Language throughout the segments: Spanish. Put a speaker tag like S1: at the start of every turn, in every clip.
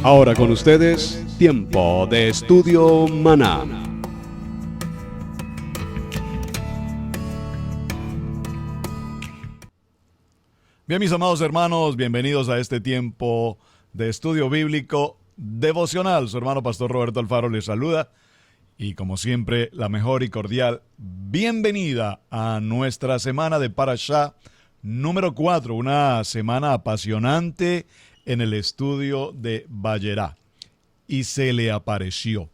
S1: Ahora con ustedes, Tiempo de Estudio Maná.
S2: Bien, mis amados hermanos, bienvenidos a este tiempo de estudio bíblico devocional. Su hermano Pastor Roberto Alfaro les saluda y, como siempre, la mejor y cordial bienvenida a nuestra semana de Parashá número 4, una semana apasionante en el estudio de Vayera. Y se le apareció.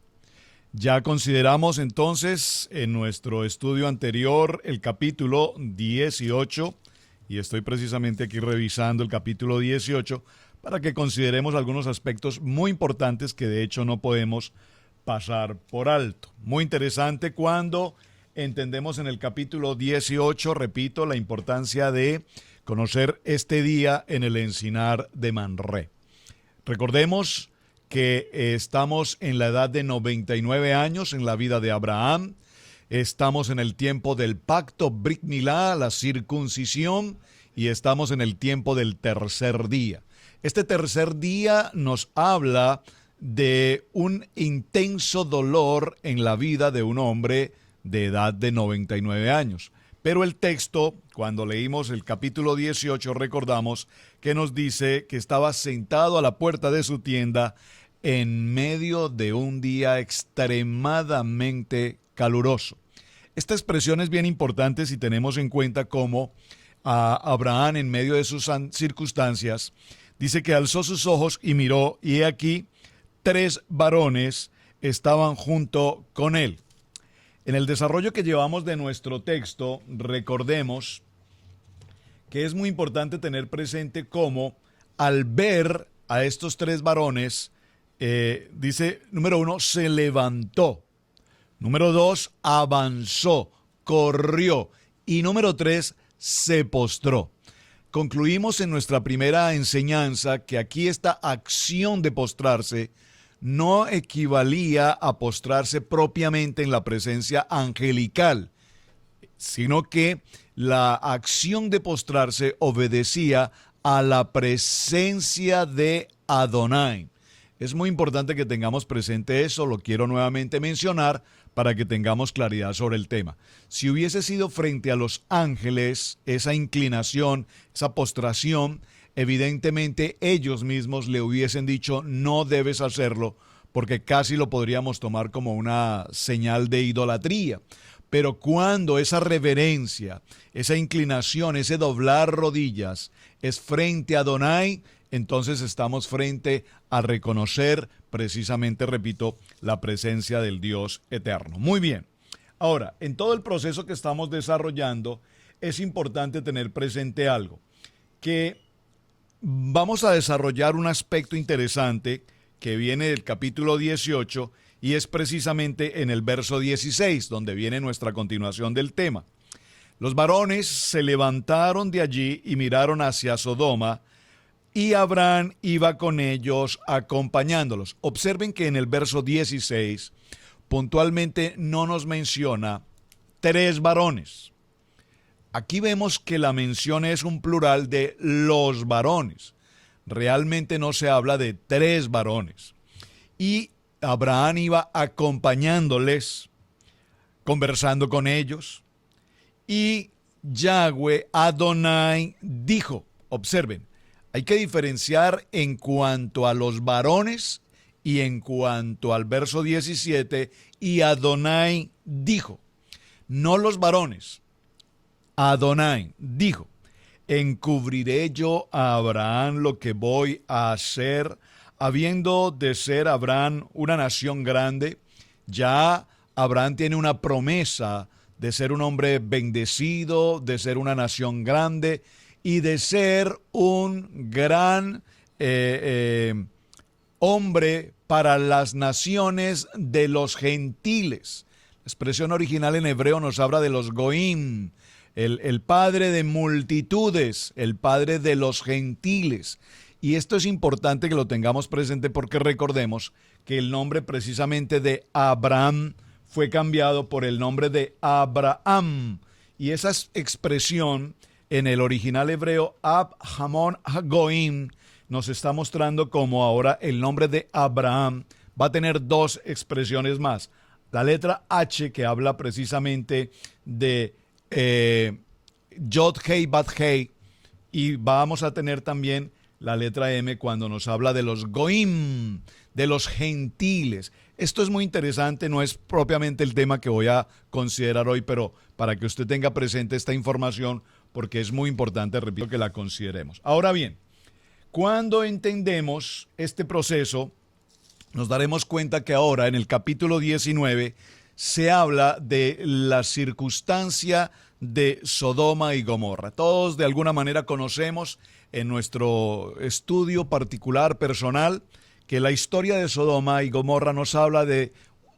S2: Ya consideramos entonces en nuestro estudio anterior el capítulo 18, y estoy precisamente aquí revisando el capítulo 18 para que consideremos algunos aspectos muy importantes que de hecho no podemos pasar por alto. Muy interesante cuando entendemos en el capítulo 18, repito, la importancia de conocer este día en el encinar de Manré. Recordemos que estamos en la edad de 99 años en la vida de Abraham. Estamos en el tiempo del pacto Brit Milá, la circuncisión, y estamos en el tiempo del tercer día. Este tercer día nos habla de un intenso dolor en la vida de un hombre de edad de 99 años. Pero el texto, cuando leímos el capítulo 18, recordamos que nos dice que estaba sentado a la puerta de su tienda en medio de un día extremadamente caluroso. Esta expresión es bien importante si tenemos en cuenta cómo Abraham, en medio de sus circunstancias, dice que alzó sus ojos y miró, y he aquí 3 varones estaban junto con él. En el desarrollo que llevamos de nuestro texto, recordemos que es muy importante tener presente cómo al ver a estos 3 varones, dice, número 1, se levantó. Número 2, avanzó, corrió. Y número 3, se postró. Concluimos en nuestra primera enseñanza que aquí esta acción de postrarse no equivalía a postrarse propiamente en la presencia angelical, sino que la acción de postrarse obedecía a la presencia de Adonai. Es muy importante que tengamos presente eso, lo quiero nuevamente mencionar para que tengamos claridad sobre el tema. Si hubiese sido frente a los ángeles, esa inclinación, esa postración, evidentemente ellos mismos le hubiesen dicho no debes hacerlo, porque casi lo podríamos tomar como una señal de idolatría. Pero cuando esa reverencia, esa inclinación, ese doblar rodillas es frente a Adonai, entonces estamos frente a reconocer precisamente, repito, la presencia del Dios eterno. Muy bien. Ahora, en todo el proceso que estamos desarrollando, es importante tener presente algo, que vamos a desarrollar un aspecto interesante que viene del capítulo 18 y es precisamente en el verso 16, donde viene nuestra continuación del tema. Los varones se levantaron de allí y miraron hacia Sodoma, y Abraham iba con ellos acompañándolos. Observen que en el verso 16 puntualmente no nos menciona 3 varones. Aquí vemos que la mención es un plural de los varones. Realmente no se habla de 3 varones. Y Abraham iba acompañándoles, conversando con ellos. Y Yahweh Adonai dijo, observen, hay que diferenciar en cuanto a los varones y en cuanto al verso 17, y Adonai dijo, no los varones, Adonai dijo, encubriré yo a Abraham lo que voy a hacer, habiendo de ser Abraham una nación grande. Ya Abraham tiene una promesa de ser un hombre bendecido, de ser una nación grande, y de ser un gran hombre para las naciones de los gentiles. La expresión original en hebreo nos habla de los goim, el padre de multitudes, el padre de los gentiles. Y esto es importante que lo tengamos presente porque recordemos que el nombre precisamente de Abraham fue cambiado por el nombre de Abraham. Y esa expresión en el original hebreo, Ab Hamon Hagoim, nos está mostrando cómo ahora el nombre de Abraham va a tener dos expresiones más. La letra H, que habla precisamente de Yod Hei Bat Hei, y vamos a tener también la letra M cuando nos habla de los Goim, de los gentiles. Esto es muy interesante, no es propiamente el tema que voy a considerar hoy, pero para que usted tenga presente esta información, porque es muy importante, repito, que la consideremos. Ahora bien, cuando entendemos este proceso, nos daremos cuenta que ahora en el capítulo 19 se habla de la circunstancia de Sodoma y Gomorra. Todos de alguna manera conocemos en nuestro estudio particular, personal, que la historia de Sodoma y Gomorra nos habla de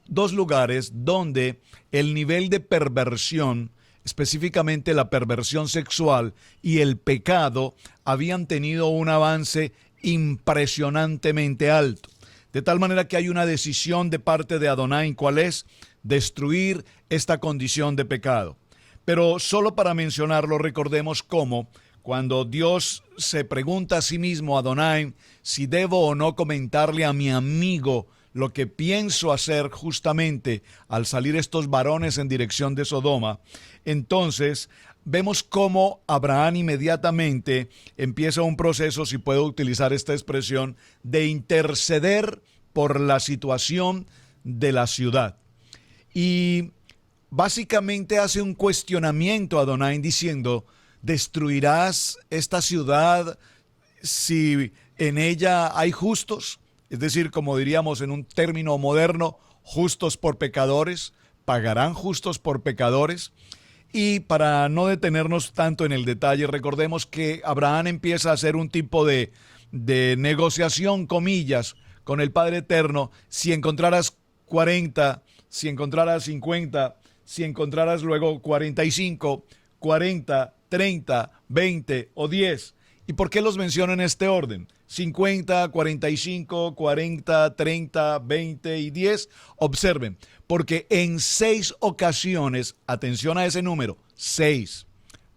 S2: dos lugares donde el nivel de perversión, específicamente la perversión sexual y el pecado, habían tenido un avance impresionantemente alto. De tal manera que hay una decisión de parte de Adonai, ¿cuál es? Destruir esta condición de pecado. Pero solo para mencionarlo, recordemos cómo cuando Dios se pregunta a sí mismo, Adonai, si debo o no comentarle a mi amigo lo que pienso hacer justamente al salir estos varones en dirección de Sodoma, entonces vemos cómo Abraham inmediatamente empieza un proceso, si puedo utilizar esta expresión, de interceder por la situación de la ciudad. Y básicamente hace un cuestionamiento a Adonai diciendo, ¿destruirás esta ciudad si en ella hay justos? Es decir, como diríamos en un término moderno, justos por pecadores, ¿pagarán justos por pecadores? Y para no detenernos tanto en el detalle, recordemos que Abraham empieza a hacer un tipo de negociación, comillas, con el Padre Eterno. Si encontraras 40, si encontraras 50, si encontraras luego 45, 40, 30, 20 o 10. ¿Y por qué los menciono en este orden? 50, 45, 40, 30, 20 y 10. Observen, porque en 6 ocasiones, atención a ese número, 6.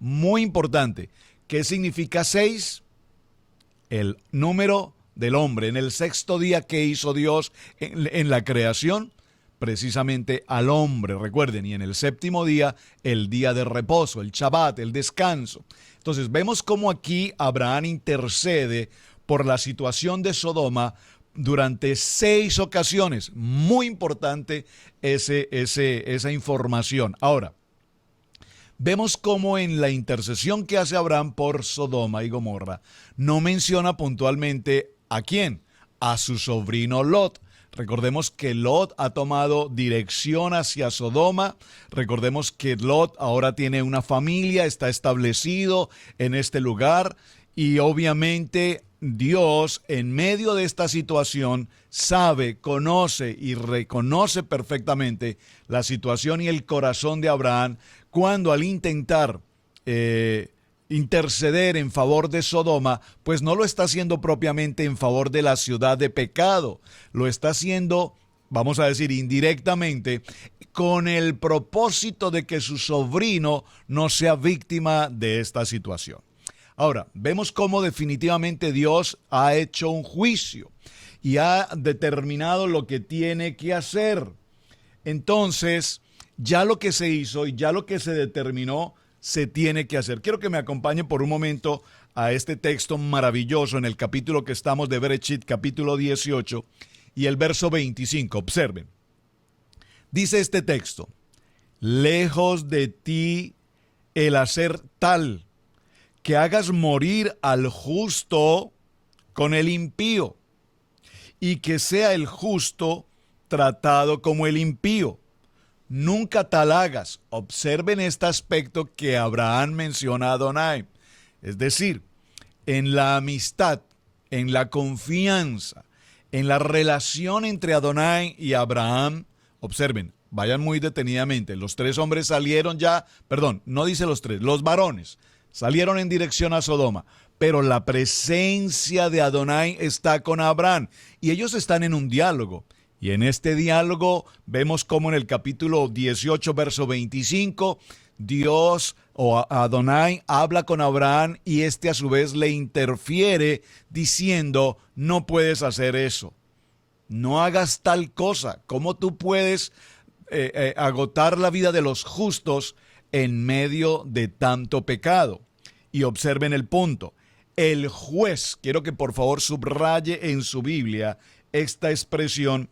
S2: Muy importante. ¿Qué significa 6? El número del hombre. En el sexto día que hizo Dios en la creación, precisamente al hombre, recuerden, y en el séptimo día, el día de reposo, el Shabbat, el descanso. Entonces vemos cómo aquí Abraham intercede por la situación de Sodoma durante 6 ocasiones. Muy importante esa información. Ahora, vemos cómo en la intercesión que hace Abraham por Sodoma y Gomorra, no menciona puntualmente ¿a quién? A su sobrino Lot. Recordemos que Lot ha tomado dirección hacia Sodoma. Recordemos que Lot ahora tiene una familia, está establecido en este lugar. Y obviamente Dios, en medio de esta situación, sabe, conoce y reconoce perfectamente la situación y el corazón de Abraham cuando al intentar interceder en favor de Sodoma, pues no lo está haciendo propiamente en favor de la ciudad de pecado, lo está haciendo, vamos a decir, indirectamente, con el propósito de que su sobrino no sea víctima de esta situación. Ahora, vemos cómo definitivamente Dios ha hecho un juicio y ha determinado lo que tiene que hacer. Entonces, ya lo que se hizo y ya lo que se determinó, se tiene que hacer. Quiero que me acompañe por un momento a este texto maravilloso en el capítulo que estamos de Bereshit, capítulo 18 y el verso 25. Observen. Dice este texto: lejos de ti el hacer tal que hagas morir al justo con el impío, y que sea el justo tratado como el impío. Nunca tal hagas. Observen este aspecto que Abraham menciona a Adonai. Es decir, en la amistad, en la confianza, en la relación entre Adonai y Abraham, observen, vayan muy detenidamente. Los 3 hombres salieron ya, perdón, no dice los 3, los varones salieron en dirección a Sodoma, pero la presencia de Adonai está con Abraham y ellos están en un diálogo. Y en este diálogo vemos cómo en el capítulo 18, verso 25, Dios o Adonai habla con Abraham y este a su vez le interfiere diciendo, no puedes hacer eso, no hagas tal cosa. ¿Cómo tú puedes agotar la vida de los justos en medio de tanto pecado? Y observen el punto. El juez, quiero que por favor subraye en su Biblia esta expresión,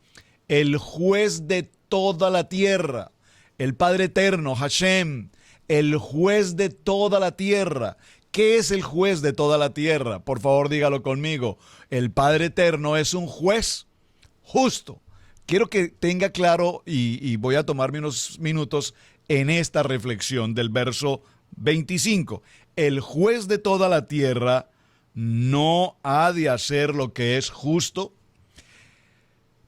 S2: el juez de toda la tierra, el Padre Eterno, Hashem, el juez de toda la tierra. ¿Qué es el juez de toda la tierra? Por favor, dígalo conmigo. El Padre Eterno es un juez justo. Quiero que tenga claro, y voy a tomarme unos minutos en esta reflexión del verso 25. El juez de toda la tierra no ha de hacer lo que es justo.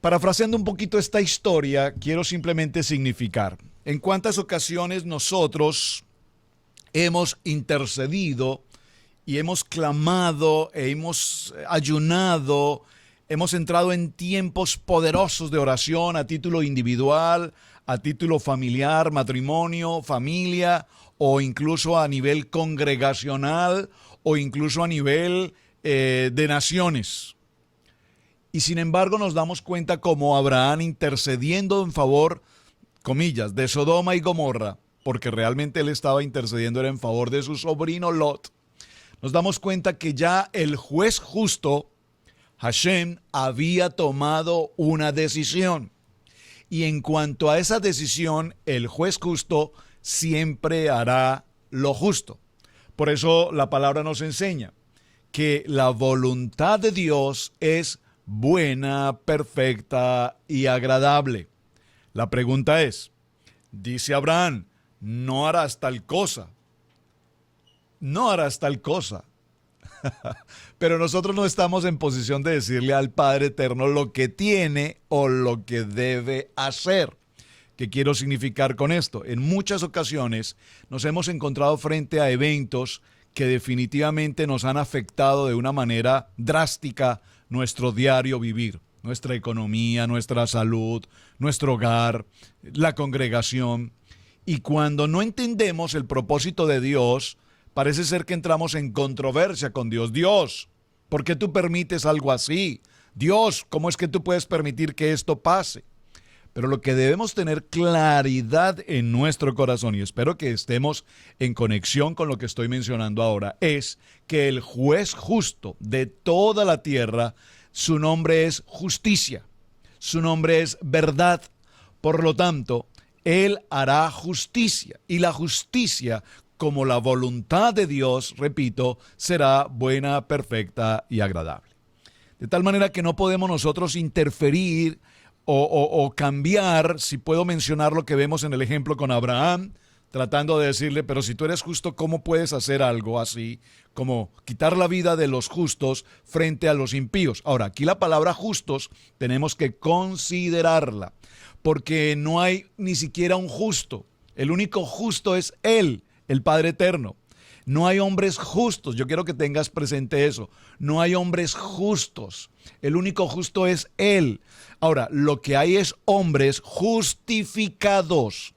S2: Parafraseando un poquito esta historia, quiero simplemente significar en cuántas ocasiones nosotros hemos intercedido y hemos clamado, hemos ayunado, hemos entrado en tiempos poderosos de oración a título individual, a título familiar, matrimonio, familia, o incluso a nivel congregacional, o incluso a nivel de naciones. Y sin embargo nos damos cuenta como Abraham intercediendo en favor, comillas, de Sodoma y Gomorra, porque realmente él estaba intercediendo en favor de su sobrino Lot. Nos damos cuenta que ya el juez justo, Hashem, había tomado una decisión. Y en cuanto a esa decisión, el juez justo siempre hará lo justo. Por eso la palabra nos enseña que la voluntad de Dios es buena, perfecta y agradable. La pregunta es, dice Abraham, no harás tal cosa. No harás tal cosa. Pero nosotros no estamos en posición de decirle al Padre Eterno lo que tiene o lo que debe hacer. ¿Qué quiero significar con esto? En muchas ocasiones nos hemos encontrado frente a eventos que definitivamente nos han afectado de una manera drástica nuestro diario vivir, nuestra economía, nuestra salud, nuestro hogar, la congregación. Y cuando no entendemos el propósito de Dios, parece ser que entramos en controversia con Dios. Dios, ¿por qué tú permites algo así? Dios, ¿cómo es que tú puedes permitir que esto pase? Pero lo que debemos tener claridad en nuestro corazón, y espero que estemos en conexión con lo que estoy mencionando ahora, es que el juez justo de toda la tierra, su nombre es justicia, su nombre es verdad. Por lo tanto, Él hará justicia, y la justicia, como la voluntad de Dios, repito, será buena, perfecta y agradable. De tal manera que no podemos nosotros interferir o cambiar, si puedo mencionar lo que vemos en el ejemplo con Abraham, tratando de decirle, pero si tú eres justo, ¿cómo puedes hacer algo así? Como quitar la vida de los justos frente a los impíos. Ahora, aquí la palabra justos tenemos que considerarla, porque no hay ni siquiera un justo. El único justo es Él, el Padre Eterno. No hay hombres justos. Yo quiero que tengas presente eso. No hay hombres justos. El único justo es Él. Ahora, lo que hay es hombres justificados.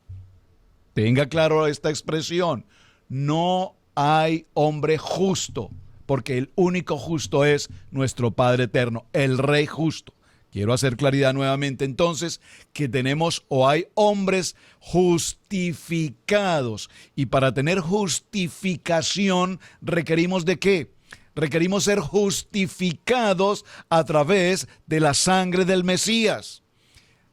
S2: Tenga claro esta expresión. No hay hombre justo, porque el único justo es nuestro Padre Eterno, el Rey justo. Quiero hacer claridad nuevamente entonces que tenemos o hay hombres justificados. Y para tener justificación requerimos ¿de qué? Requerimos ser justificados a través de la sangre del Mesías.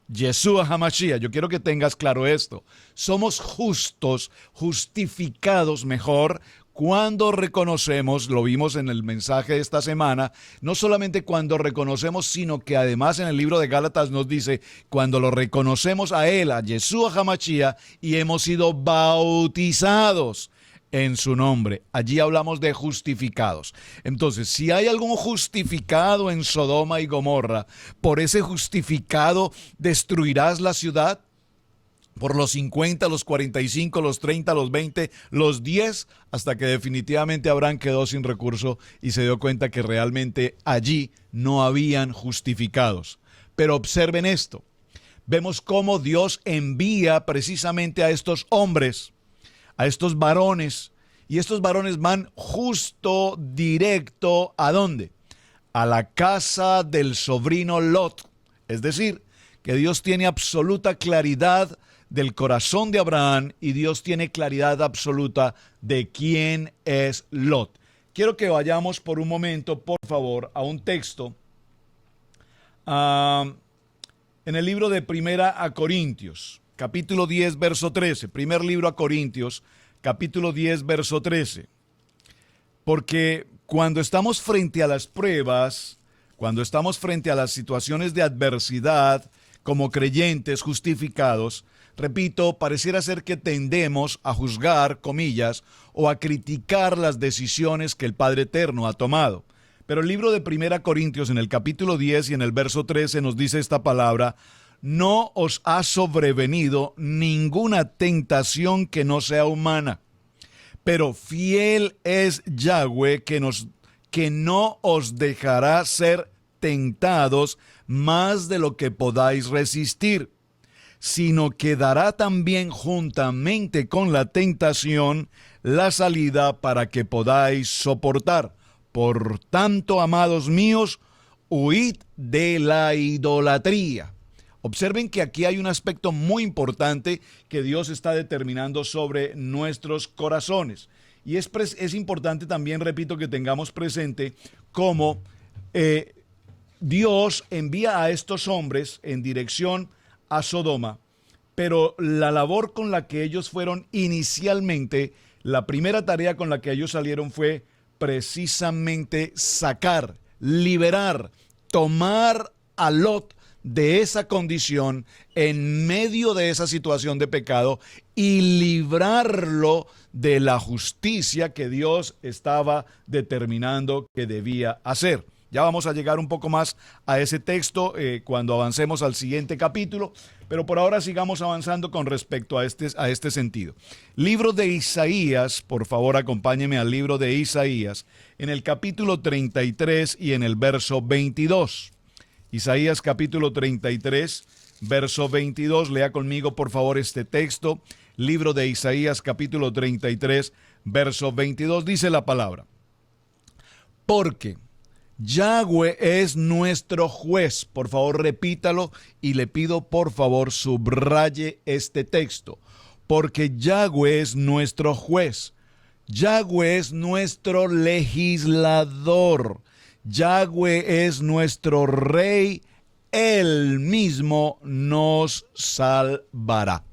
S2: Yeshua HaMashiach, yo quiero que tengas claro esto. Somos justos, justificados mejor, cuando reconocemos, lo vimos en el mensaje de esta semana, no solamente cuando reconocemos, sino que además en el libro de Gálatas nos dice, cuando lo reconocemos a Él, a Yeshua HaMashiach, y hemos sido bautizados en su nombre. Allí hablamos de justificados. Entonces, si hay algún justificado en Sodoma y Gomorra, por ese justificado destruirás la ciudad. Por los 50, los 45, los 30, los 20, los 10, hasta que definitivamente Abraham quedó sin recurso y se dio cuenta que realmente allí no habían justificados. Pero observen esto. Vemos cómo Dios envía precisamente a estos hombres a estos varones, y estos varones van justo directo ¿a dónde? A la casa del sobrino Lot. Es decir, que Dios tiene absoluta claridad del corazón de Abraham y Dios tiene claridad absoluta de quién es Lot. Quiero que vayamos por un momento, por favor, a un texto en el libro de Primera a Corintios, capítulo 10, verso 13. Primer libro a Corintios, capítulo 10, verso 13. Porque cuando estamos frente a las pruebas, cuando estamos frente a las situaciones de adversidad, como creyentes justificados, repito, pareciera ser que tendemos a juzgar, comillas, o a criticar las decisiones que el Padre Eterno ha tomado. Pero el libro de Primera Corintios, en el capítulo 10 y en el verso 13, nos dice esta palabra: no os ha sobrevenido ninguna tentación que no sea humana, pero fiel es Yahweh que no os dejará ser tentados más de lo que podáis resistir, sino que dará también juntamente con la tentación la salida para que podáis soportar. Por tanto, amados míos, huid de la idolatría. Observen que aquí hay un aspecto muy importante que Dios está determinando sobre nuestros corazones. Y es importante también, repito, que tengamos presente cómo Dios envía a estos hombres en dirección a Sodoma, pero la labor con la que ellos fueron inicialmente, la primera tarea con la que ellos salieron fue precisamente sacar, liberar, tomar a Lot de esa condición, en medio de esa situación de pecado, y librarlo de la justicia que Dios estaba determinando que debía hacer. Ya vamos a llegar un poco más a ese texto cuando avancemos al siguiente capítulo, pero por ahora sigamos avanzando con respecto a este sentido. Libro de Isaías, por favor acompáñeme al libro de Isaías, en el capítulo 33 y en el verso 22. Isaías capítulo 33, verso 22, lea conmigo por favor este texto. Libro de Isaías capítulo 33, verso 22, dice la palabra: porque Yahweh es nuestro juez. Por favor, repítalo y le pido por favor subraye este texto. Porque Yahweh es nuestro juez. Yahweh es nuestro legislador. Yahweh es nuestro rey. Él mismo nos salvará.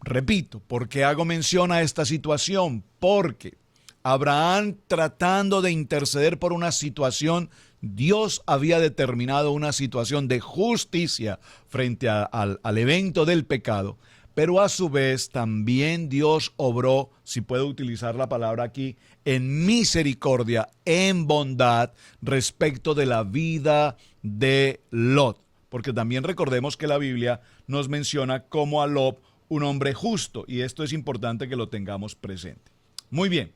S2: Repito, ¿por qué hago mención a esta situación? Porque Abraham, tratando de interceder por una situación, Dios había determinado una situación de justicia frente al evento del pecado, pero a su vez también Dios obró, si puedo utilizar la palabra aquí, en misericordia, en bondad respecto de la vida de Lot. Porque también recordemos que la Biblia nos menciona como a Lot un hombre justo, y esto es importante que lo tengamos presente. Muy bien.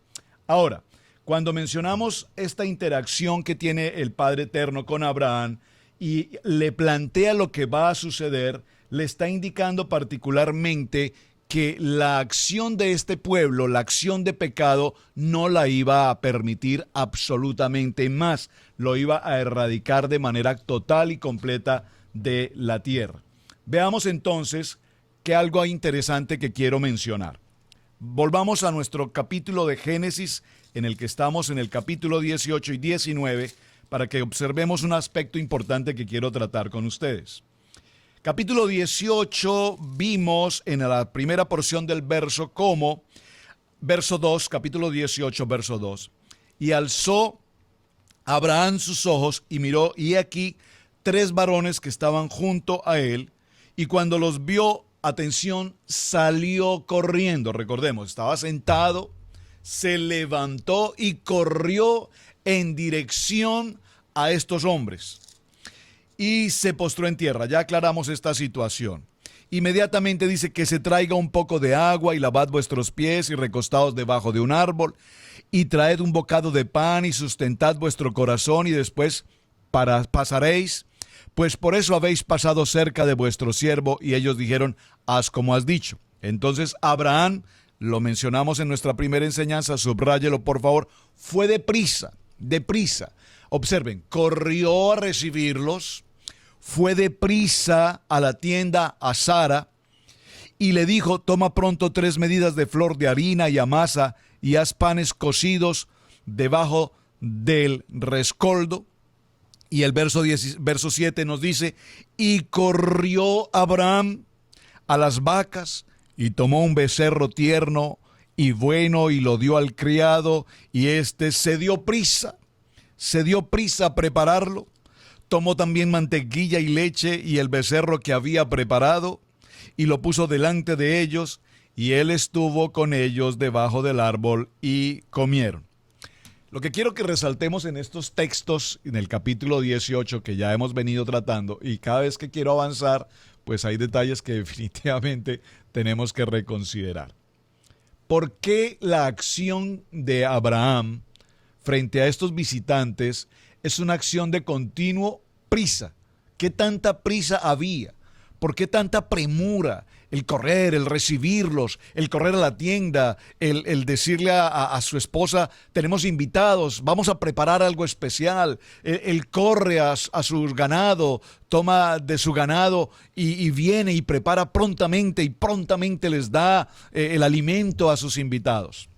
S2: Ahora, cuando mencionamos esta interacción que tiene el Padre Eterno con Abraham y le plantea lo que va a suceder, le está indicando particularmente que la acción de este pueblo, la acción de pecado, no la iba a permitir absolutamente más, lo iba a erradicar de manera total y completa de la tierra. Veamos entonces que algo interesante que quiero mencionar. Volvamos a nuestro capítulo de Génesis, en el que estamos en el capítulo 18 y 19, para que observemos un aspecto importante que quiero tratar con ustedes. Capítulo 18, vimos en la primera porción del verso como, verso 2, capítulo 18, verso 2, y alzó Abraham sus ojos y miró, y aquí 3 varones que estaban junto a él, y cuando los vio, atención, salió corriendo. Recordemos, estaba sentado, se levantó y corrió en dirección a estos hombres y se postró en tierra. Ya aclaramos esta situación. Inmediatamente dice que se traiga un poco de agua y lavad vuestros pies y recostaos debajo de un árbol y traed un bocado de pan y sustentad vuestro corazón y después pasaréis. Pues por eso habéis pasado cerca de vuestro siervo. Y ellos dijeron: haz como has dicho. Entonces Abraham lo mencionamos en nuestra primera enseñanza, subráyelo por favor, fue deprisa. Observen, corrió a recibirlos, fue deprisa a la tienda a Sara y le dijo: toma pronto 3 medidas de flor de harina y amasa y haz panes cocidos debajo del rescoldo. Y el verso 7 nos dice: y corrió Abraham a las vacas y tomó un becerro tierno y bueno y lo dio al criado, y éste se dio prisa a prepararlo. Tomó también mantequilla y leche y el becerro que había preparado y lo puso delante de ellos, y él estuvo con ellos debajo del árbol y comieron. Lo que quiero que resaltemos en estos textos, en el capítulo 18 que ya hemos venido tratando, y cada vez que quiero avanzar, pues hay detalles que definitivamente tenemos que reconsiderar. ¿Por qué la acción de Abraham frente a estos visitantes es una acción de continuo prisa? ¿Qué tanta prisa había? ¿Por qué tanta premura? El correr, el recibirlos, el correr a la tienda, el decirle a su esposa: tenemos invitados, vamos a preparar algo especial. Él corre a su ganado, toma de su ganado y viene y prepara prontamente, y prontamente les da el alimento a sus invitados.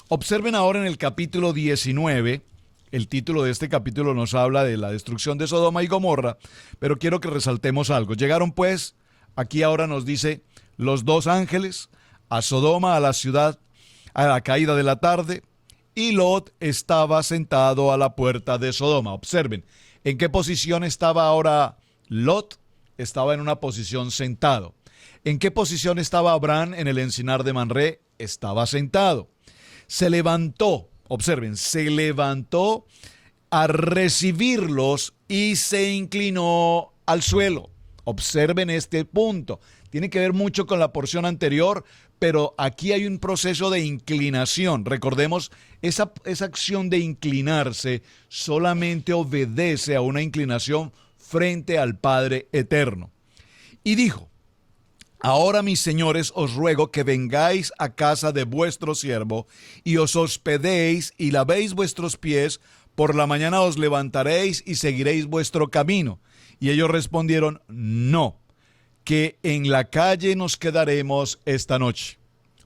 S2: Observen ahora en el capítulo 19, el título de este capítulo nos habla de la destrucción de Sodoma y Gomorra, pero quiero que resaltemos algo. Llegaron pues, aquí ahora nos dice, los 2 ángeles a Sodoma, a la ciudad, a la caída de la tarde, y Lot estaba sentado a la puerta de Sodoma. Observen, ¿en qué posición estaba ahora Lot? Estaba en una posición sentado. ¿En qué posición estaba Abraham en el encinar de Mamre? Estaba sentado. Se levantó, observen, se levantó a recibirlos y se inclinó al suelo. Observen este punto. Tiene que ver mucho con la porción anterior, pero aquí hay un proceso de inclinación. Recordemos, esa acción de inclinarse solamente obedece a una inclinación frente al Padre Eterno. Y dijo: ahora, mis señores, os ruego que vengáis a casa de vuestro siervo y os hospedéis y lavéis vuestros pies. Por la mañana os levantaréis y seguiréis vuestro camino. Y ellos respondieron: no, que en la calle nos quedaremos esta noche.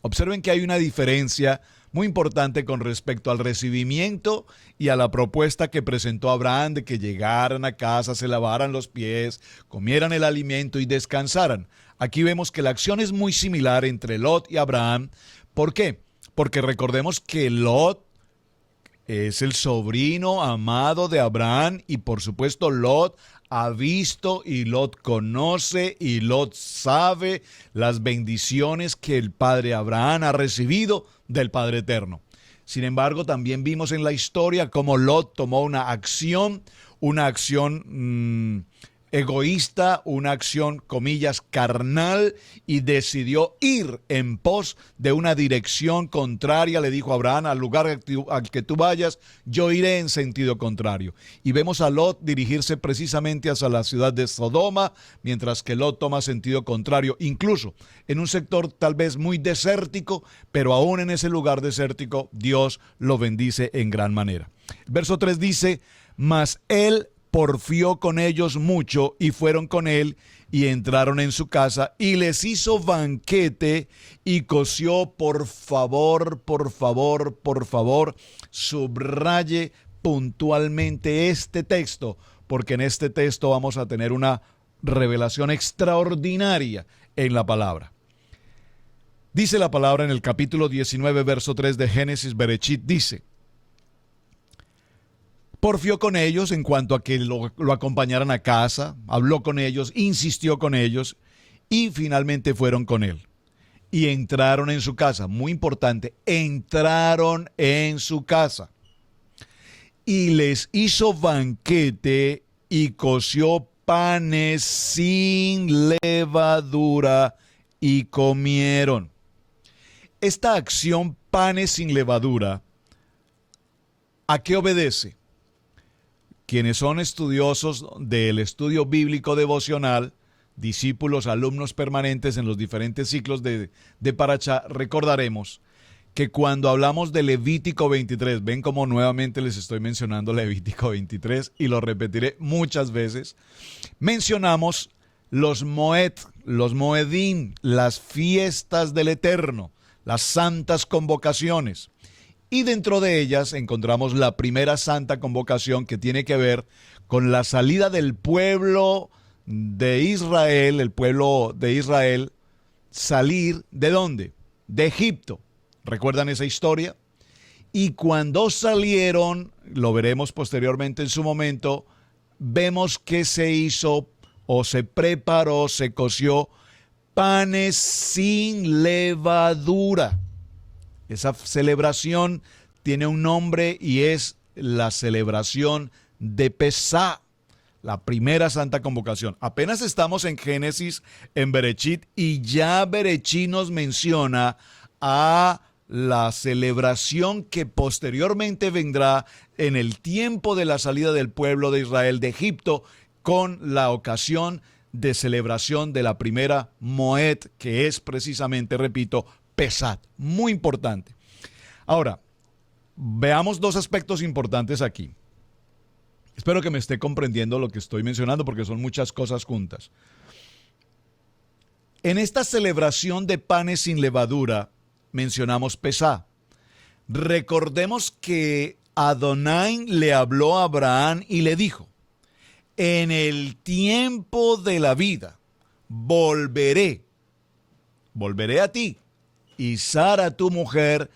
S2: Observen que hay una diferencia muy importante con respecto al recibimiento y a la propuesta que presentó Abraham de que llegaran a casa, se lavaran los pies, comieran el alimento y descansaran. Aquí vemos que la acción es muy similar entre Lot y Abraham. ¿Por qué? Porque recordemos que Lot es el sobrino amado de Abraham, y por supuesto Lot ha visto y Lot conoce y Lot sabe las bendiciones que el padre Abraham ha recibido del Padre Eterno. Sin embargo, también vimos en la historia cómo Lot tomó una acción egoísta, una acción, comillas, carnal, y decidió ir en pos de una dirección contraria. Le dijo a Abraham: al lugar al que tú vayas, yo iré en sentido contrario. Y vemos a Lot dirigirse precisamente hacia la ciudad de Sodoma, mientras que Lot toma sentido contrario, incluso en un sector tal vez muy desértico, pero aún en ese lugar desértico, Dios lo bendice en gran manera. El verso 3 dice: mas él porfió con ellos mucho, y fueron con él, y entraron en su casa, y les hizo banquete, y coció. Por favor, subraye puntualmente este texto, porque en este texto vamos a tener una revelación extraordinaria en la palabra. Dice la palabra en el capítulo 19, verso 3 de Génesis, Berechit, dice: porfió con ellos en cuanto a que lo acompañaran a casa, habló con ellos, insistió con ellos, y finalmente fueron con él. Y entraron en su casa. Muy importante, entraron en su casa. Y les hizo banquete y coció panes sin levadura y comieron. Esta acción, panes sin levadura, ¿a qué obedece? Quienes son estudiosos del estudio bíblico devocional discípulos, alumnos permanentes en los diferentes ciclos de Parashá, recordaremos que cuando hablamos de Levítico 23, ven como nuevamente les estoy mencionando Levítico 23 y lo repetiré muchas veces, mencionamos los Moed, los Moedim, las fiestas del Eterno, las santas convocaciones. Y dentro de ellas encontramos la primera santa convocación que tiene que ver con la salida del pueblo de Israel, el pueblo de Israel, salir ¿de dónde? De Egipto. ¿Recuerdan esa historia? Y cuando salieron, lo veremos posteriormente en su momento, vemos que se hizo o se preparó, se coció panes sin levadura. Esa celebración tiene un nombre y es la celebración de Pesá, la primera santa convocación. Apenas estamos en Génesis, en Berechit, y ya Berechit nos menciona a la celebración que posteriormente vendrá en el tiempo de la salida del pueblo de Israel de Egipto, con la ocasión de celebración de la primera Moed, que es precisamente, repito, Pesat, muy importante. Ahora, veamos dos aspectos importantes aquí. Espero que me esté comprendiendo lo que estoy mencionando porque son muchas cosas juntas. En esta celebración de panes sin levadura mencionamos Pesá. Recordemos que Adonai le habló a Abraham y le dijo: en el tiempo de la vida volveré a ti, y Sara, tu mujer,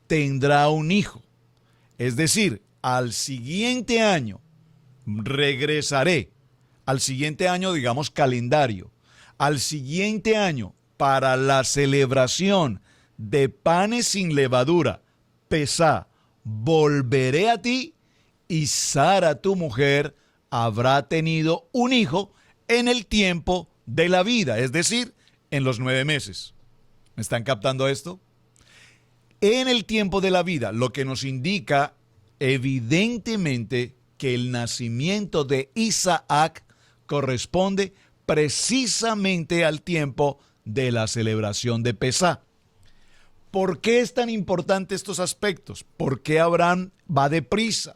S2: tendrá un hijo. Es decir, al siguiente año regresaré, al siguiente año, digamos calendario, al siguiente año para la celebración de panes sin levadura, Pesá, volveré a ti y Sara, tu mujer, habrá tenido un hijo en el tiempo de la vida, es decir, en los 9 meses. ¿Me están captando esto? En el tiempo de la vida, lo que nos indica evidentemente que el nacimiento de Isaac corresponde precisamente al tiempo de la celebración de Pesá. ¿Por qué es tan importante estos aspectos? ¿Por qué Abraham va deprisa?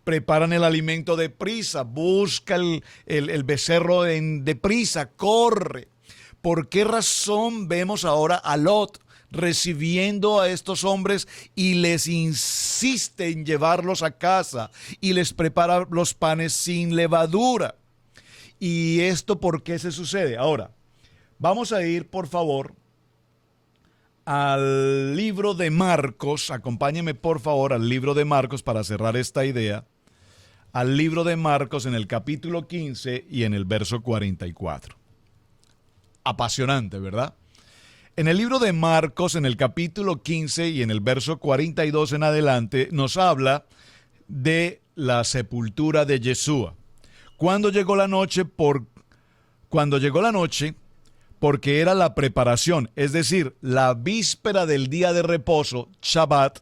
S2: Preparan el alimento deprisa, busca el becerro deprisa, corre. ¿Por qué razón vemos ahora a Lot recibiendo a estos hombres y les insiste en llevarlos a casa y les prepara los panes sin levadura? ¿Y esto por qué se sucede? Ahora, vamos a ir, por favor, al libro de Marcos. Acompáñenme, por favor, al libro de Marcos para cerrar esta idea. Al libro de Marcos en el capítulo 15 y en el verso 44. Apasionante, ¿verdad? En el libro de Marcos, en el capítulo 15 y en el verso 42 en adelante, nos habla de la sepultura de Yeshua. Cuando llegó la noche, porque era la preparación, es decir, la víspera del día de reposo, Shabbat,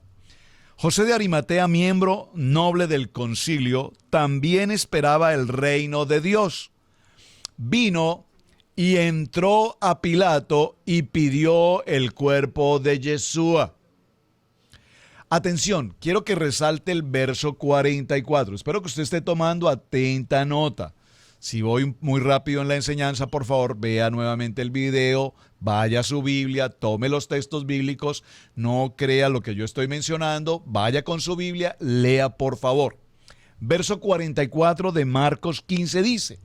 S2: José de Arimatea, miembro noble del concilio, también esperaba el reino de Dios. Vino y entró a Pilato y pidió el cuerpo de Yeshua. Atención, quiero que resalte el verso 44. Espero que usted esté tomando atenta nota. Si voy muy rápido en la enseñanza, por favor, vea nuevamente el video, vaya a su Biblia, tome los textos bíblicos, no crea lo que yo estoy mencionando, vaya con su Biblia, lea por favor. Verso 44 de Marcos 15 dice: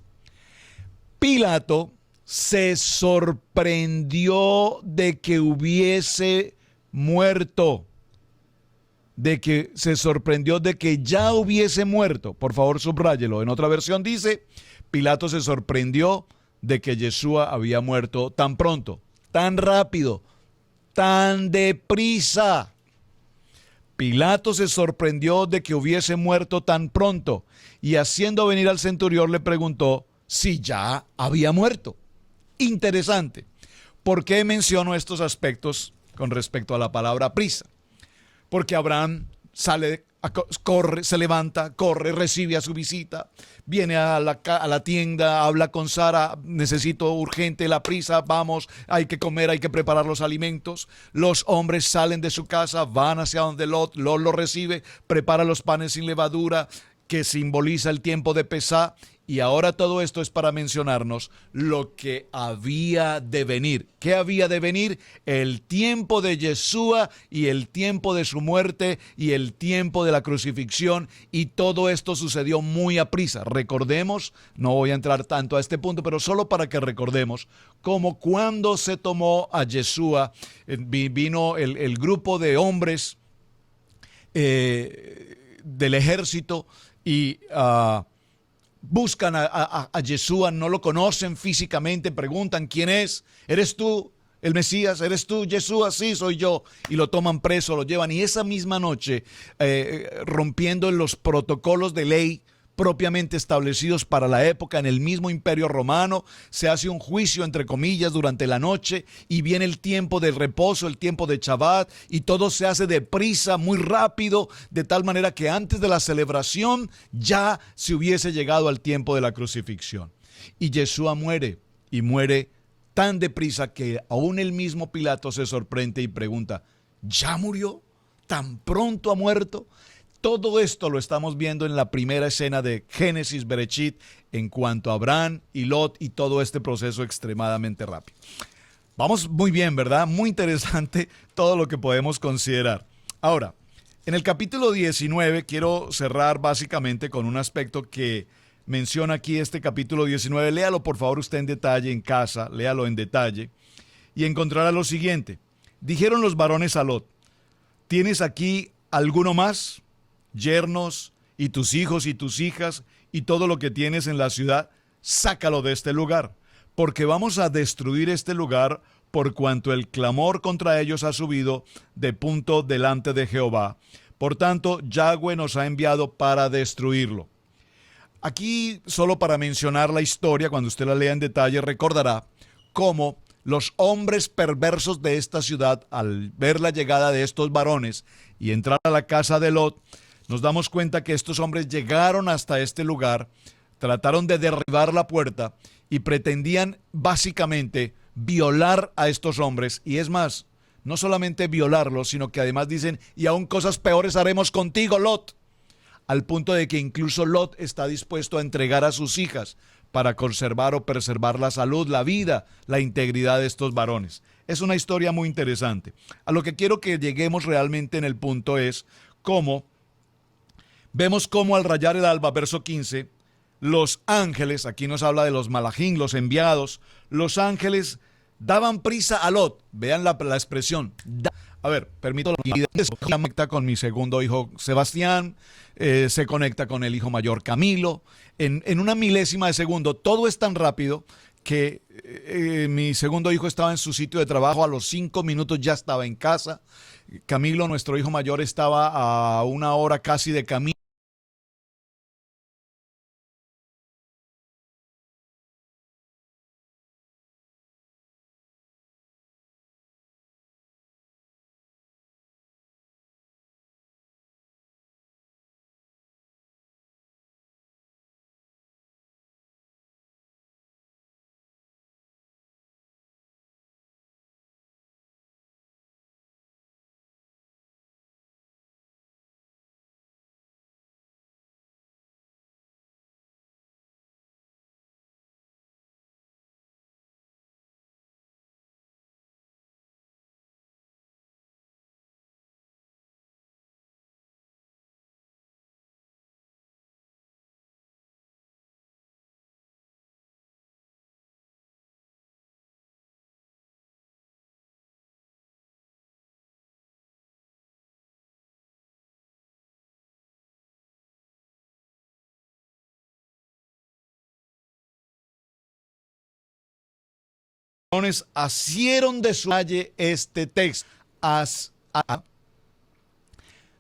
S2: Pilato se sorprendió de que hubiese muerto, de que ya hubiese muerto. Por favor, subráyelo. En otra versión dice: Pilato se sorprendió de que Yeshua había muerto tan pronto, tan rápido, tan deprisa. Pilato se sorprendió de que hubiese muerto tan pronto y haciendo venir al centurión le preguntó si ya había muerto. Interesante. ¿Por qué menciono estos aspectos con respecto a la palabra prisa? Porque Abraham sale corre, se levanta, corre, recibe a su visita, viene a la tienda, habla con Sara, necesito urgente la prisa, vamos, hay que comer, hay que preparar los alimentos. Los hombres salen de su casa, van hacia donde Lot lo recibe, prepara los panes sin levadura, que simboliza el tiempo de Pesá. Y ahora todo esto es para mencionarnos lo que había de venir. ¿Qué había de venir? El tiempo de Yeshua y el tiempo de su muerte y el tiempo de la crucifixión. Y todo esto sucedió muy a prisa. Recordemos, no voy a entrar tanto a este punto, pero solo para que recordemos cómo cuando se tomó a Yeshua, vino el grupo de hombres del ejército y buscan a Yeshua, no lo conocen físicamente, preguntan: ¿quién es? ¿Eres tú el Mesías? ¿Eres tú Yeshua? Sí, soy yo. Y lo toman preso, lo llevan. Y esa misma noche, rompiendo los protocolos de ley propiamente establecidos para la época en el mismo Imperio Romano, se hace un juicio, entre comillas, durante la noche, y viene el tiempo de reposo, el tiempo de Shabbat, y todo se hace deprisa, muy rápido, de tal manera que antes de la celebración ya se hubiese llegado al tiempo de la crucifixión. Y Yeshua muere, y muere tan deprisa que aún el mismo Pilato se sorprende y pregunta: ¿ya murió? ¿Tan pronto ha muerto? Todo esto lo estamos viendo en la primera escena de Génesis Bereshit en cuanto a Abraham y Lot y todo este proceso extremadamente rápido. Vamos muy bien, ¿verdad? Muy interesante todo lo que podemos considerar. Ahora, en el capítulo 19 quiero cerrar básicamente con un aspecto que menciona aquí este capítulo 19. Léalo por favor usted en detalle en casa, léalo en detalle y encontrará lo siguiente. Dijeron los varones a Lot: ¿tienes aquí alguno más? Yernos y tus hijos y tus hijas y todo lo que tienes en la ciudad, sácalo de este lugar, porque vamos a destruir este lugar por cuanto el clamor contra ellos ha subido de punto delante de Jehová. Por tanto, Yahweh nos ha enviado para destruirlo. Aquí, solo para mencionar la historia, cuando usted la lea en detalle, recordará cómo los hombres perversos de esta ciudad, al ver la llegada de estos varones y entrar a la casa de Lot, nos damos cuenta que estos hombres llegaron hasta este lugar, trataron de derribar la puerta y pretendían básicamente violar a estos hombres. Y es más, no solamente violarlos, sino que además dicen: y aún cosas peores haremos contigo, Lot. Al punto de que incluso Lot está dispuesto a entregar a sus hijas para conservar o preservar la salud, la vida, la integridad de estos varones. Es una historia muy interesante. A lo que quiero que lleguemos realmente en el punto es cómo vemos cómo al rayar el alba, verso 15, los ángeles, aquí nos habla de los malachim, los enviados, los ángeles daban prisa a Lot. Vean la expresión. A ver, permito se conecta con mi segundo hijo Sebastián, se conecta con el hijo mayor Camilo, en una milésima de segundo. Todo es tan rápido que mi segundo hijo estaba en su sitio de trabajo, a los 5 minutos ya estaba en casa. Camilo, nuestro hijo mayor, estaba a 1 hora casi de camino. Asieron de su valle este texto.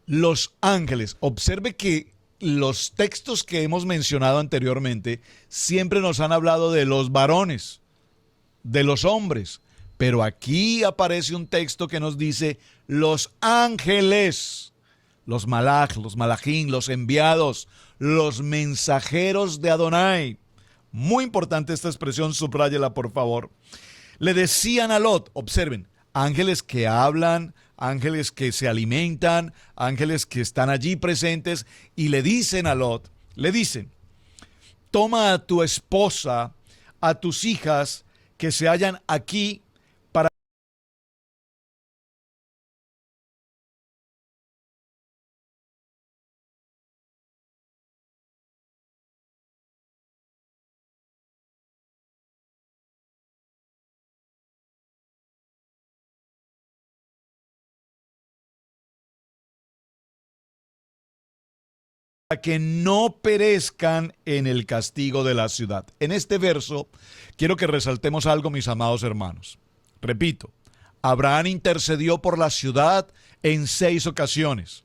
S2: Los ángeles. Observe que los textos que hemos mencionado anteriormente siempre nos han hablado de los varones, de los hombres. Pero aquí aparece un texto que nos dice los ángeles. los malach, los malachim, los enviados, los mensajeros de Adonai. Muy importante esta expresión, subráyela por favor. Le decían a Lot, observen, ángeles que hablan, ángeles que se alimentan, ángeles que están allí presentes, y le dicen a Lot, le dicen, toma a tu esposa, a tus hijas que se hallan aquí, que no perezcan en el castigo de la ciudad. En este verso quiero que resaltemos algo, mis amados hermanos. Repito, Abraham intercedió por la ciudad en 6 ocasiones,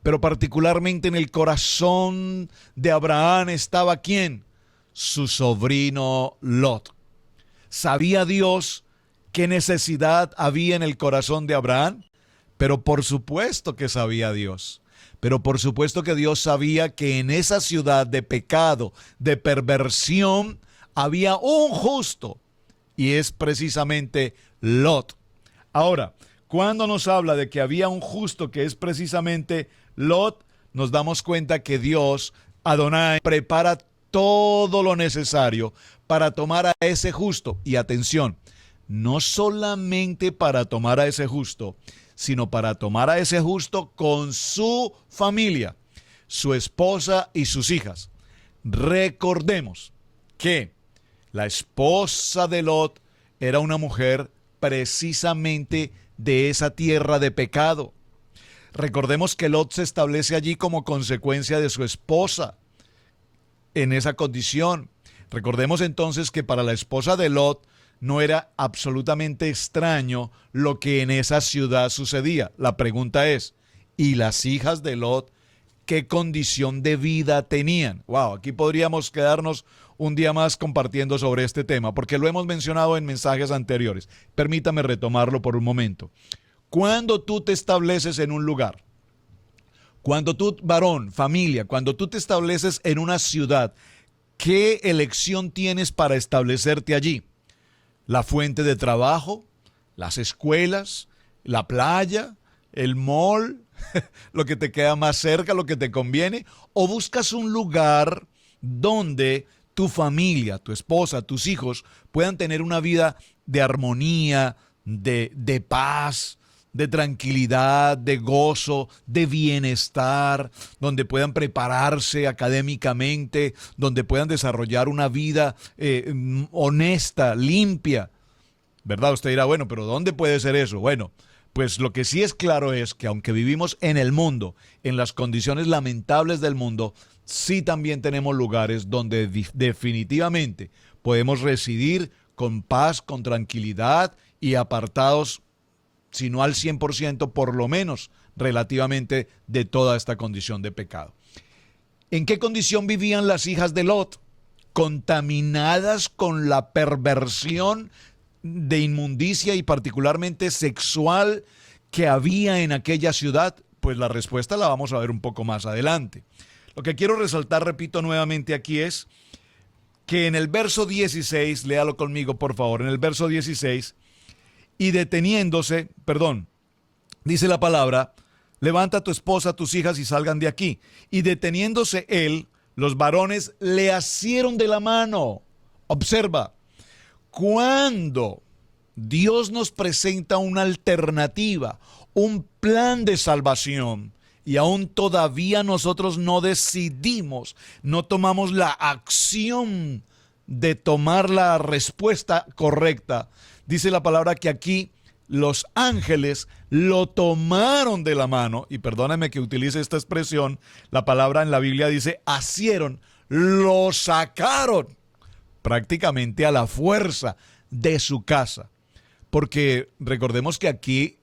S2: pero particularmente en el corazón de Abraham estaba ¿quién? Su sobrino Lot. ¿Sabía Dios qué necesidad había en el corazón de Abraham? Pero por supuesto que sabía Dios. Pero por supuesto que Dios sabía que en esa ciudad de pecado, de perversión, había un justo, y es precisamente Lot. Ahora, cuando nos habla de que había un justo que es precisamente Lot, nos damos cuenta que Dios, Adonai, prepara todo lo necesario para tomar a ese justo. Y atención, no solamente para tomar a ese justo, sino para tomar a ese justo con su familia, su esposa y sus hijas. Recordemos que la esposa de Lot era una mujer precisamente de esa tierra de pecado. Recordemos que Lot se establece allí como consecuencia de su esposa en esa condición. Recordemos entonces que para la esposa de Lot no era absolutamente extraño lo que en esa ciudad sucedía. La pregunta es, ¿y las hijas de Lot qué condición de vida tenían? Wow, aquí podríamos quedarnos un día más compartiendo sobre este tema, porque lo hemos mencionado en mensajes anteriores. Permítame retomarlo por un momento. Cuando tú te estableces en un lugar, cuando tú, varón, familia, cuando tú te estableces en una ciudad, ¿qué elección tienes para establecerte allí? La fuente de trabajo, las escuelas, la playa, el mall, lo que te queda más cerca, lo que te conviene, o buscas un lugar donde tu familia, tu esposa, tus hijos puedan tener una vida de armonía, de paz, de tranquilidad, de gozo, de bienestar, donde puedan prepararse académicamente, donde puedan desarrollar una vida honesta, limpia. ¿Verdad? Usted dirá, bueno, pero ¿dónde puede ser eso? Bueno, pues lo que sí es claro es que aunque vivimos en el mundo, en las condiciones lamentables del mundo, sí también tenemos lugares donde definitivamente podemos residir con paz, con tranquilidad y apartados, si no al 100%, por lo menos relativamente de toda esta condición de pecado. ¿En qué condición vivían las hijas de Lot? Contaminadas con la perversión de inmundicia y particularmente sexual que había en aquella ciudad. Pues la respuesta la vamos a ver un poco más adelante. Lo que quiero resaltar, repito nuevamente aquí, es que en el verso 16, léalo conmigo por favor, en el verso 16, y deteniéndose, dice la palabra, levanta a tu esposa, a tus hijas y salgan de aquí. Y deteniéndose él, los varones le asieron de la mano. Observa, cuando Dios nos presenta una alternativa, un plan de salvación, y aún todavía nosotros no decidimos, no tomamos la acción de tomar la respuesta correcta, dice la palabra que aquí los ángeles lo tomaron de la mano, y perdóname que utilice esta expresión, la palabra en la Biblia dice asieron, lo sacaron prácticamente a la fuerza de su casa. Porque recordemos que aquí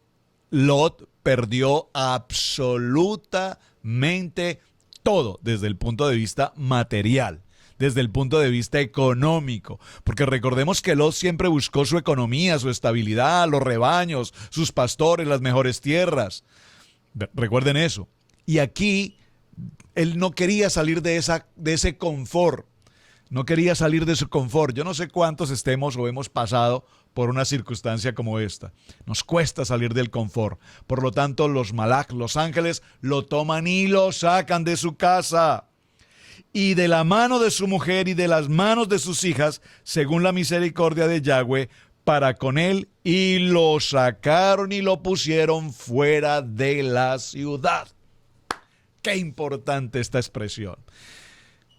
S2: Lot perdió absolutamente todo desde el punto de vista material, desde el punto de vista económico, porque recordemos que Lot siempre buscó su economía, su estabilidad, los rebaños, sus pastores, las mejores tierras. Recuerden eso. Y aquí él no quería salir de ese confort. No quería salir de su confort. Yo no sé cuántos estemos o hemos pasado por una circunstancia como esta. Nos cuesta salir del confort. Por lo tanto, los malach, los ángeles, lo toman y lo sacan de su casa. Y de la mano de su mujer y de las manos de sus hijas, según la misericordia de Yahweh, para con él, y lo sacaron y lo pusieron fuera de la ciudad. Qué importante esta expresión.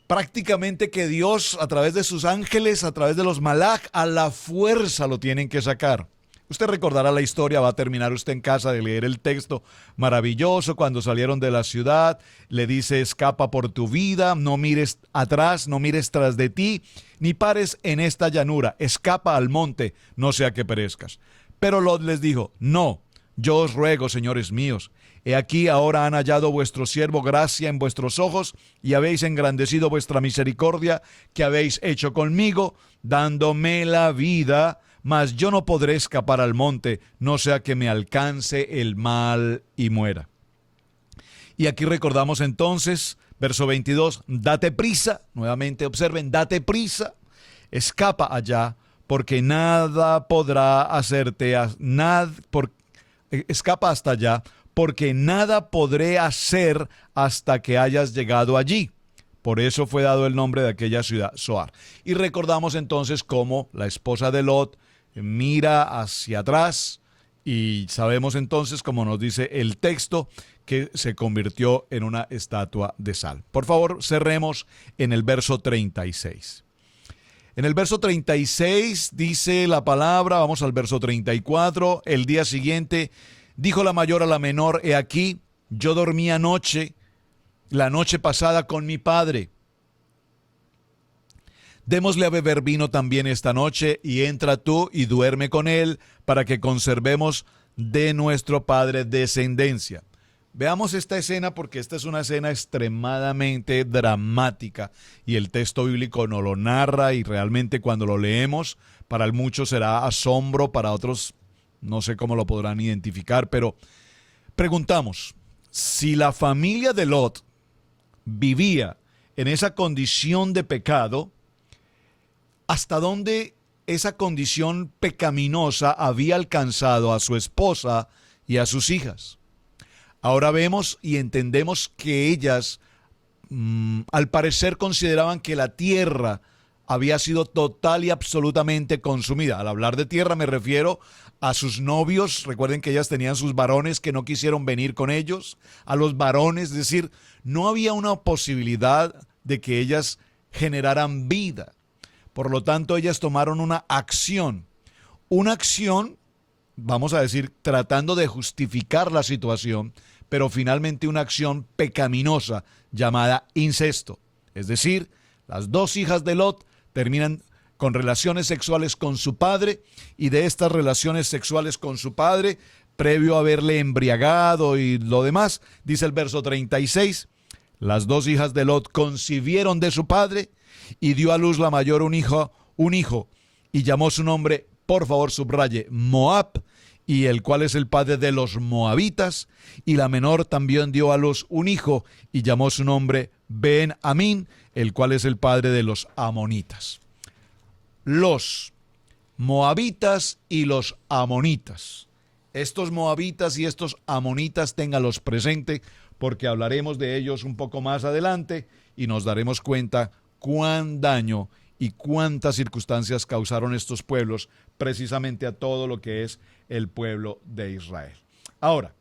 S2: Prácticamente que Dios, a través de sus ángeles, a través de los malach, a la fuerza lo tienen que sacar. Usted recordará la historia, va a terminar usted en casa de leer el texto maravilloso. Cuando salieron de la ciudad, le dice: escapa por tu vida, no mires atrás, no mires tras de ti, ni pares en esta llanura, escapa al monte, no sea que perezcas. Pero Lot les dijo: no, yo os ruego, señores míos, he aquí ahora han hallado vuestro siervo gracia en vuestros ojos, y habéis engrandecido vuestra misericordia que habéis hecho conmigo, dándome la vida, mas yo no podré escapar al monte, no sea que me alcance el mal y muera. Y aquí recordamos entonces, verso 22, date prisa, nuevamente observen, date prisa, escapa allá, porque nada podrá hacerte, escapa hasta allá, porque nada podré hacer hasta que hayas llegado allí. Por eso fue dado el nombre de aquella ciudad, Zoar. Y recordamos entonces cómo la esposa de Lot mira hacia atrás, y sabemos entonces, como nos dice el texto, que se convirtió en una estatua de sal. Por favor, cerremos en el verso 36. En el verso 36 dice la palabra, vamos al verso 34, el día siguiente dijo la mayor a la menor: he aquí, yo dormí anoche, la noche pasada con mi padre. Démosle a beber vino también esta noche, y entra tú y duerme con él, para que conservemos de nuestro padre descendencia. Veamos esta escena, porque esta es una escena extremadamente dramática, y el texto bíblico nos lo narra, y realmente cuando lo leemos, para muchos será asombro, para otros no sé cómo lo podrán identificar, pero preguntamos, si la familia de Lot vivía en esa condición de pecado, ¿hasta dónde esa condición pecaminosa había alcanzado a su esposa y a sus hijas? Ahora vemos y entendemos que ellas, al parecer, consideraban que la tierra había sido total y absolutamente consumida. Al hablar de tierra me refiero a sus novios. Recuerden que ellas tenían sus varones que no quisieron venir con ellos, a los varones, es decir, no había una posibilidad de que ellas generaran vida. Por lo tanto, ellas tomaron una acción, vamos a decir, tratando de justificar la situación, pero finalmente una acción pecaminosa llamada incesto. Es decir, las dos hijas de Lot terminan con relaciones sexuales con su padre, y de estas relaciones sexuales con su padre, previo a haberle embriagado y lo demás, dice el verso 36, las dos hijas de Lot concibieron de su padre, y dio a luz la mayor un hijo, y llamó su nombre, por favor subraye, Moab, y el cual es el padre de los moabitas, y la menor también dio a luz un hijo, y llamó su nombre Ben-Amín, el cual es el padre de los amonitas. Los moabitas y los amonitas. Estos moabitas y estos amonitas, ténganlos presente, porque hablaremos de ellos un poco más adelante, y nos daremos cuenta cuán daño y cuántas circunstancias causaron estos pueblos precisamente a todo lo que es el pueblo de Israel. Ahora,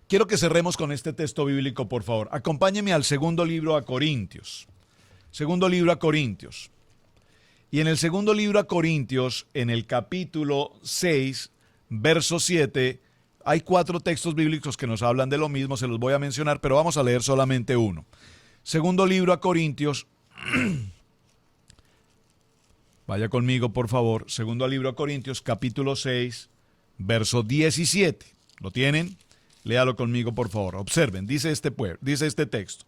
S2: quiero que cerremos con este texto bíblico, por favor. Acompáñenme al segundo libro a Corintios. Segundo libro a Corintios. Y en el segundo libro a Corintios, en el capítulo 6, verso 7, hay 4 textos bíblicos que nos hablan de lo mismo, se los voy a mencionar, pero vamos a leer solamente uno. Segundo libro a Corintios, vaya conmigo por favor, segundo libro a Corintios, capítulo 6, verso 17. ¿Lo tienen? Léalo conmigo por favor, observen, dice este texto.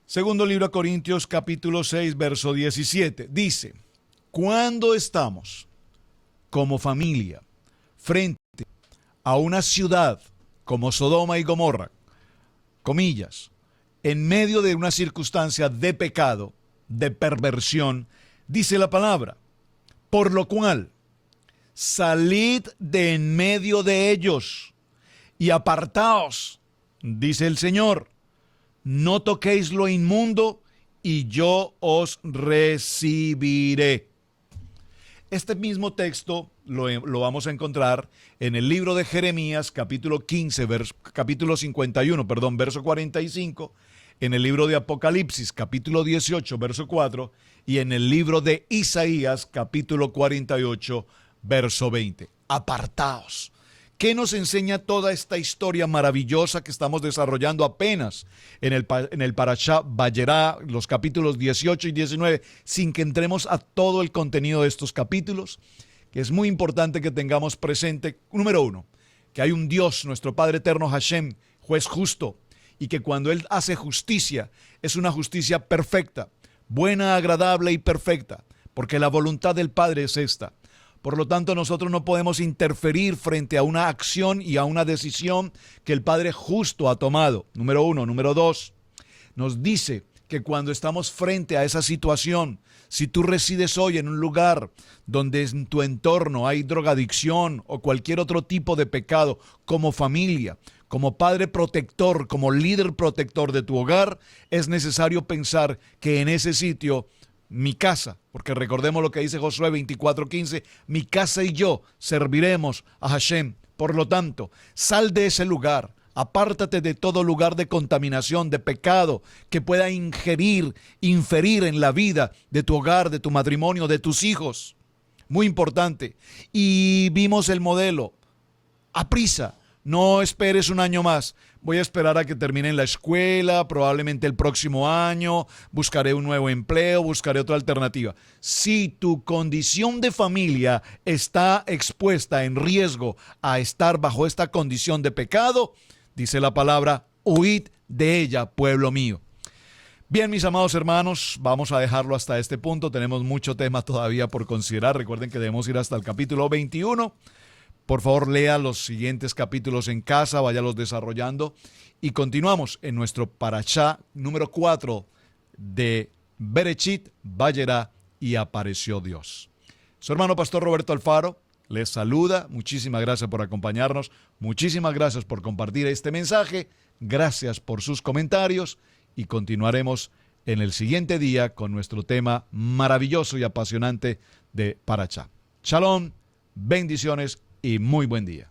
S2: Segundo libro a Corintios, capítulo 6, verso 17, dice: cuando estamos como familia frente a una ciudad como Sodoma y Gomorra, comillas, en medio de una circunstancia de pecado, de perversión, dice la palabra, por lo cual, salid de en medio de ellos y apartaos, dice el Señor, no toquéis lo inmundo y yo os recibiré. Este mismo texto lo vamos a encontrar en el libro de Jeremías, capítulo 51, verso 45, en el libro de Apocalipsis, capítulo 18, verso 4, y en el libro de Isaías, capítulo 48, verso 20. Apartaos. ¿Qué nos enseña toda esta historia maravillosa que estamos desarrollando apenas en el Parashá Vayera, los capítulos 18 y 19, sin que entremos a todo el contenido de estos capítulos? Que es muy importante que tengamos presente, número uno, que hay un Dios, nuestro Padre Eterno Hashem, juez justo, y que cuando Él hace justicia, es una justicia perfecta, buena, agradable y perfecta, porque la voluntad del Padre es esta. Por lo tanto, nosotros no podemos interferir frente a una acción y a una decisión que el Padre justo ha tomado. Número uno. Número dos, nos dice que cuando estamos frente a esa situación, si tú resides hoy en un lugar donde en tu entorno hay drogadicción o cualquier otro tipo de pecado, como familia, como padre protector, como líder protector de tu hogar, es necesario pensar que en ese sitio mi casa, porque recordemos lo que dice Josué 24:15, mi casa y yo serviremos a Hashem. Por lo tanto, sal de ese lugar, apártate de todo lugar de contaminación, de pecado, que pueda inferir en la vida de tu hogar, de tu matrimonio, de tus hijos. Muy importante. Y vimos el modelo. Aprisa. No esperes un año más. Voy a esperar a que termine la escuela, probablemente el próximo año, buscaré un nuevo empleo, buscaré otra alternativa. Si tu condición de familia está expuesta en riesgo a estar bajo esta condición de pecado, dice la palabra, huid de ella, pueblo mío. Bien, mis amados hermanos, vamos a dejarlo hasta este punto. Tenemos mucho tema todavía por considerar. Recuerden que debemos ir hasta el capítulo 21. Por favor, lea los siguientes capítulos en casa, váyalos desarrollando. Y continuamos en nuestro Parashá número 4 de Bereshit, Vayera y apareció Dios. Su hermano Pastor Roberto Alfaro les saluda. Muchísimas gracias por acompañarnos. Muchísimas gracias por compartir este mensaje. Gracias por sus comentarios. Y continuaremos en el siguiente día con nuestro tema maravilloso y apasionante de Parashá. Shalom, bendiciones y muy buen día.